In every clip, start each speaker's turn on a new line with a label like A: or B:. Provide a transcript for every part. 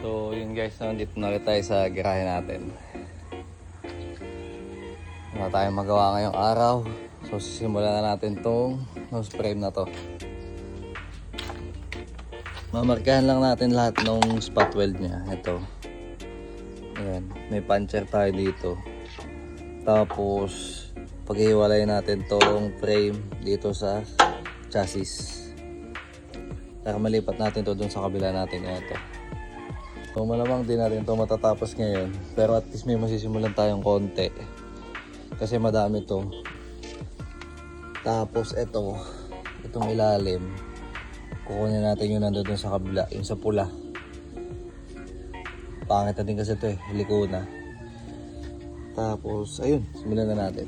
A: So yun guys, nandito na ulit tayo sa garahe natin. Wala tayong magawa ngayong araw. So sisimulan na natin tong nose frame na to. Mamarkahan lang natin lahat ng spot weld niya. Ito. Ayan, may puncher tayo dito. Tapos paghiwalay natin tong frame dito sa chassis. Para malipat natin to dun sa kabila natin. Ito. So malamang din natin ito matatapos ngayon, pero at least may masisimulan tayong konti kasi madami to. Tapos itong ilalim kukunin natin yung nandun sa kabila, yung sa pula. Pangit na din kasi ito liko na. Tapos ayun, simulan na natin.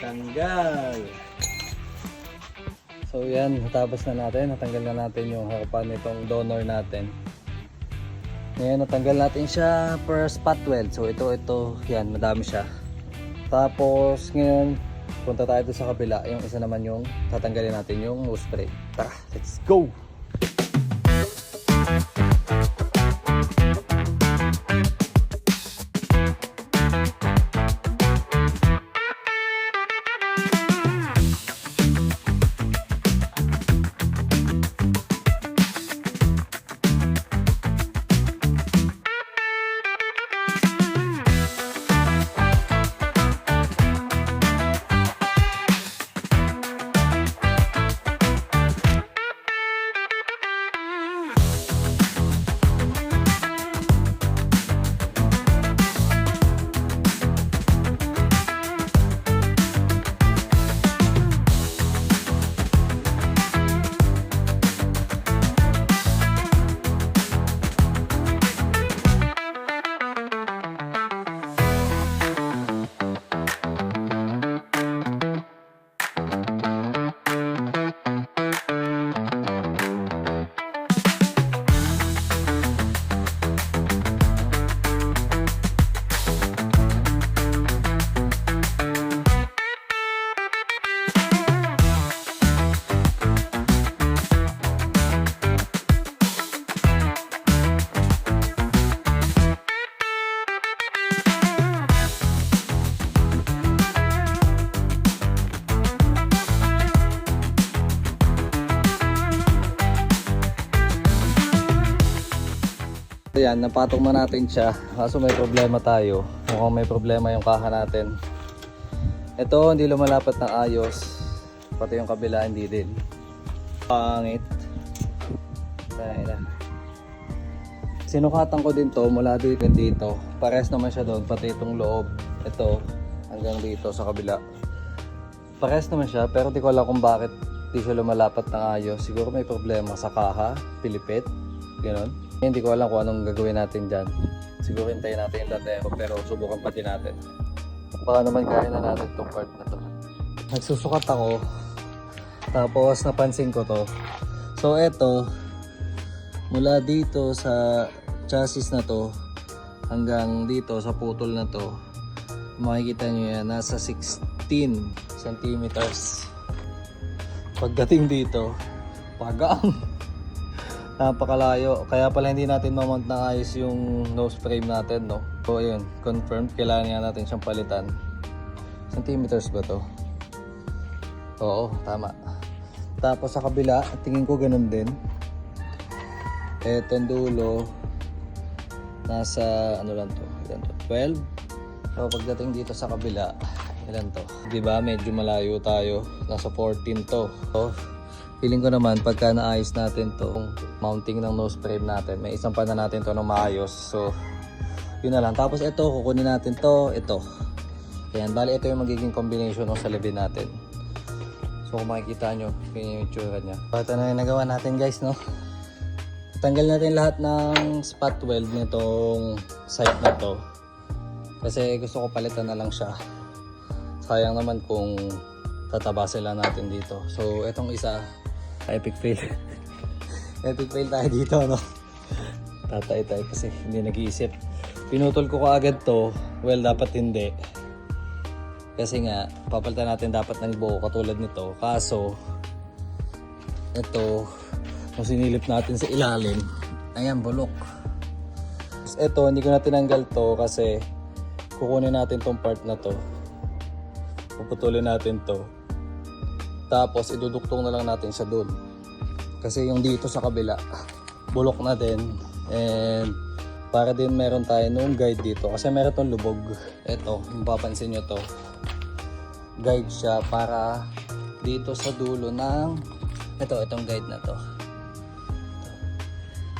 A: Tanggal. So yan, natapos na natin. Natanggal na natin yung harapan nitong donor natin. Ngayon natanggal natin siya per spot weld. So ito, yan, madami siya. Tapos ngayon, punta tayo sa kabila. Yung isa naman yung tatanggalin natin yung nose spray. Tara, let's go! Ayan, napatong na natin siya. Kaso may problema tayo. Mukhang may problema yung kaha natin. Ito hindi lumalapat ng ayos. Pati yung kabila hindi din. Pangit. Sinukatan ko din to mula dito. Pares naman siya doon. Pati itong loob. Ito hanggang dito sa kabila. Pares naman siya pero di ko alam kung bakit Di siya lumalapat ng ayos. Siguro may problema sa kaha, pilipit, gano'n. Hindi ko alam kung anong gagawin natin dyan. Siguro hintayin natin yung latero pero subukan pa din natin. Baka naman kaya na natin itong part na to. Nagsusukat ako. Tapos napansin ko to. So eto, mula dito sa chassis na to hanggang dito sa putol na to, makikita nyo yan, nasa 16 centimeters. Pagdating dito, pagang napakalayo. Kaya pala hindi natin mamount na ayos yung nose frame natin, no? So ayun, confirmed, kailangan nga natin siyang palitan. Centimeters ba to? Oo, tama. Tapos sa kabila, tingin ko ganun din. Etong dulo, nasa ano lang to, ilan to? 12. So pagdating dito sa kabila, ilan to? Diba medyo malayo tayo, nasa 14 to. So feeling ko naman pagka naayos natin to, mounting ng nose frame natin, may isang pa na natin to na maayos. So yun na lang. Tapos ito, kukunin natin to, ito. Ayan, bali ito yung magiging combination ng salibin natin. So kung makikita nyo, yun yung itsura niya. Ito na yung nagawa natin guys, no? Tanggal natin lahat ng spot weld nitong site na to. Kasi gusto ko palitan na lang siya. Sayang naman kung tatabasin lang natin dito. So itong isa, epic fail. Epic fail tayo dito, no? Tatay tayo kasi hindi nag-iisip. Pinutol ko kaagad to. Well, dapat hindi. Kasi nga, papalitan natin dapat ng buo katulad nito. Kaso, ito, kung sinilip natin sa ilalim, ayan, bulok. Ito, hindi ko na tinanggal to kasi kukunin natin tong part na to. Puputulin natin to. Tapos, iduduktong na lang natin siya dun. Kasi yung dito sa kabila, bulok na din. And, para din meron tayo nung guide dito. Kasi meron tong lubog. Ito, mapapansin nyo to. Guide siya para dito sa dulo ng itong guide na to.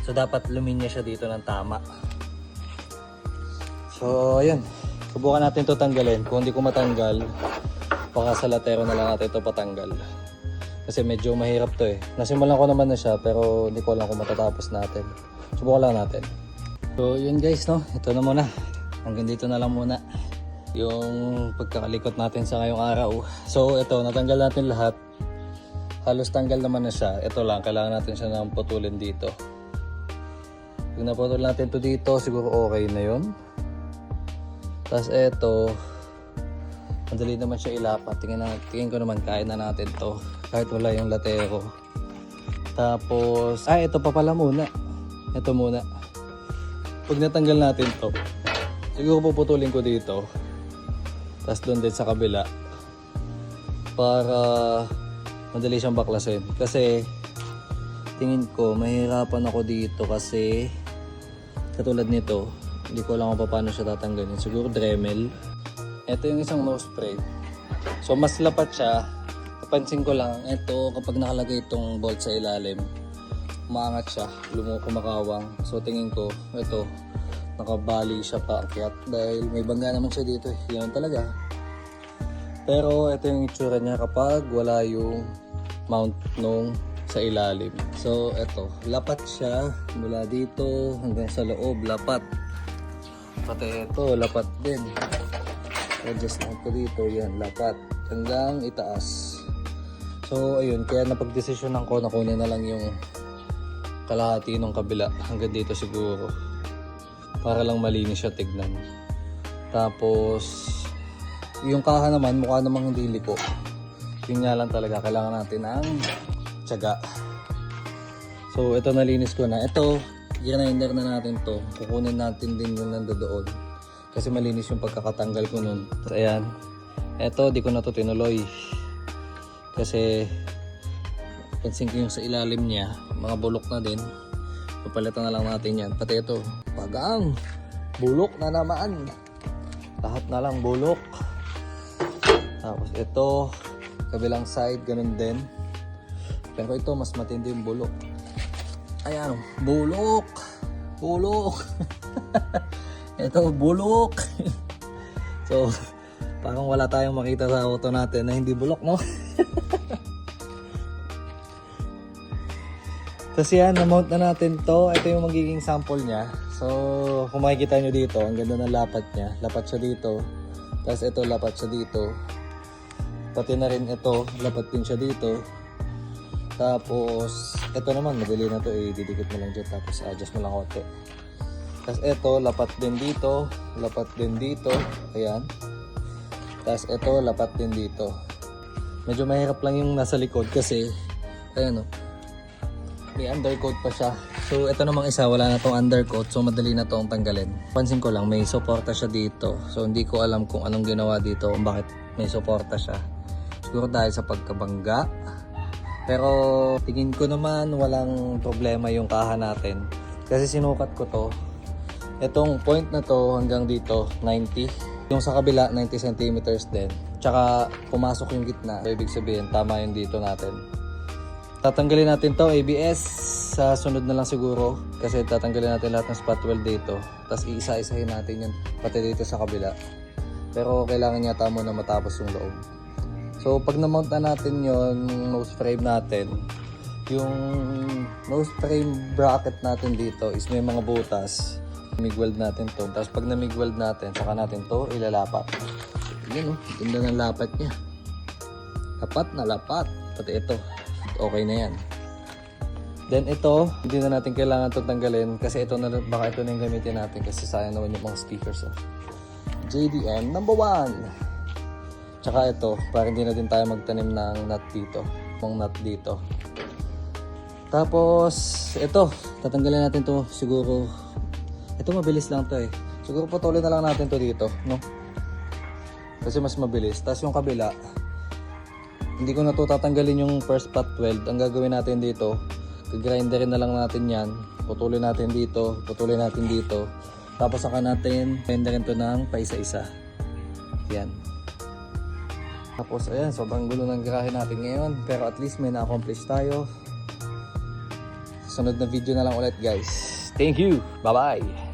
A: So dapat luminya siya dito ng tama. So ayun, subukan natin to tanggalin. Kung hindi ko matanggal, baka sa latero na lang natin ito patanggal. Kasi medyo mahirap to eh. Nasimulan ko naman na siya pero hindi ko alam kung matatapos natin. Subukan lang natin. So yun guys, no, ito na muna. Hanggang dito na lang muna yung pagkakalikot natin sa ngayong araw. So ito, natanggal natin lahat. Halos tanggal naman na siya. Ito lang, kailangan natin siya nang putulin dito. Kung naputol natin to dito, siguro okay na yun. Tapos ito, madali naman siya ilapat. Tingin ko naman kaya na natin to kahit wala yung latero. Tapos, ito pa pala muna. Ito muna. Pag natanggal natin to, siguro puputulin ko dito. Tapos doon din sa kabila para madali siyang baklasin. Kasi tingin ko mahirapan ako dito kasi katulad nito, hindi ko alam kung paano siya tatanggalin. Siguro Dremel. Ito yung isang nose spray. So mas lapat siya. Napansin ko lang, ito kapag nakalagay itong bolt sa ilalim, umaangat siya, kumakawang. So tingin ko, ito nakabali siya paakyat dahil may bangga naman siya dito. Yan talaga. Pero ito yung itsura niya kapag wala yung mount nung sa ilalim. So ito, lapat siya mula dito hanggang sa loob, lapat. Pati ito, lapat din. Adjust lang ko dito, yan, lapat. Hanggang itaas. So ayun, kaya napagdesisyonan ko na kunin na lang yung kalahati ng kabila hanggang dito siguro. Para lang malinis siya tignan. Tapos yung kaha naman mukha namang hindi liko. Yun nga lang talaga, kailangan natin ng tiyaga. So ito, nalinis ko na. Ito, grinder na natin to. Kukunin natin din yung nandoon kasi malinis yung pagkakatanggal ko nun. So ayan, ito di ko na to tinuloy kasi pansin ko yung sa ilalim niya mga bulok na din. Papalitan na lang natin yan. Pati ito, pagang bulok na naman. Lahat na lang bulok. Tapos ito, kabilang side, ganun din. Pero ito, mas matindi yung bulok. Ayan, bulok. Bulok. Ito, bulok. So, parang wala tayong makita sa auto natin na hindi bulok, no? Tapos yan, na-mount na natin to. Ito yung magiging sample niya. So, kung makikita nyo dito, ang ganda ng lapat niya. Lapat siya dito. Tapos ito, lapat siya dito. Pati na rin ito, lapat din siya dito. Tapos, ito naman, madali na to. Didikit mo lang dyan. Tapos, adjust mo lang konti. Tapos ito, lapat din dito. Lapat din dito. Ayan. Tapos ito, lapat din dito. Medyo mahirap lang yung nasa likod kasi, ayan o. May undercoat pa siya. So ito namang isa, wala na tong undercoat. So madali na tong tanggalin. Pansin ko lang, may suporta siya dito. So hindi ko alam kung anong ginawa dito, kung bakit may suporta siya. Siguro dahil sa pagkabangga. Pero tingin ko naman walang problema yung kaha natin. Kasi sinukat ko to. Itong point na to hanggang dito, 90. Yung sa kabila, 90 centimeters din. Tsaka pumasok yung gitna. So ibig sabihin, tama yung dito natin. Tatanggalin natin to ABS sa sunod na lang siguro kasi tatanggalin natin lahat ng spot weld dito. Tapos iisa-isahin natin yan pati dito sa kabila. Pero kailangan yata muna matapos yung loob. So pag na-mount na natin yon nose frame natin, yung nose frame bracket natin dito is may mga butas. Mig-weld natin to. Tapos pag na-mig-weld natin, saka natin to ilalapat. Yan o, ganda ng lapat niya. Lapat na lapat. Pati ito. Okay na yan. Then ito, hindi na natin kailangan itong tanggalin kasi ito na, baka ito na yung gamitin natin kasi sayang naman yung mga stickers. Oh. JDM number 1. Tsaka ito, para hindi na din tayo magtanim ng nut dito. Mga nut dito. Tapos, ito, tatanggalin natin to siguro. Ito mabilis lang to eh. Siguro putulin na lang natin to dito, no? Kasi mas mabilis. Tapos yung kabila, hindi ko na to tatanggalin yung first spot weld. Ang gagawin natin dito, grinderin na lang natin yan. Putulin natin dito, putulin natin dito. Tapos saka natin grinderin to ng paisa-isa. Yan. Tapos ayan, sobrang gulo ng garahe natin ngayon. Pero at least may na-accomplish tayo. Sunod na video na lang ulit guys. Thank you! Bye-bye!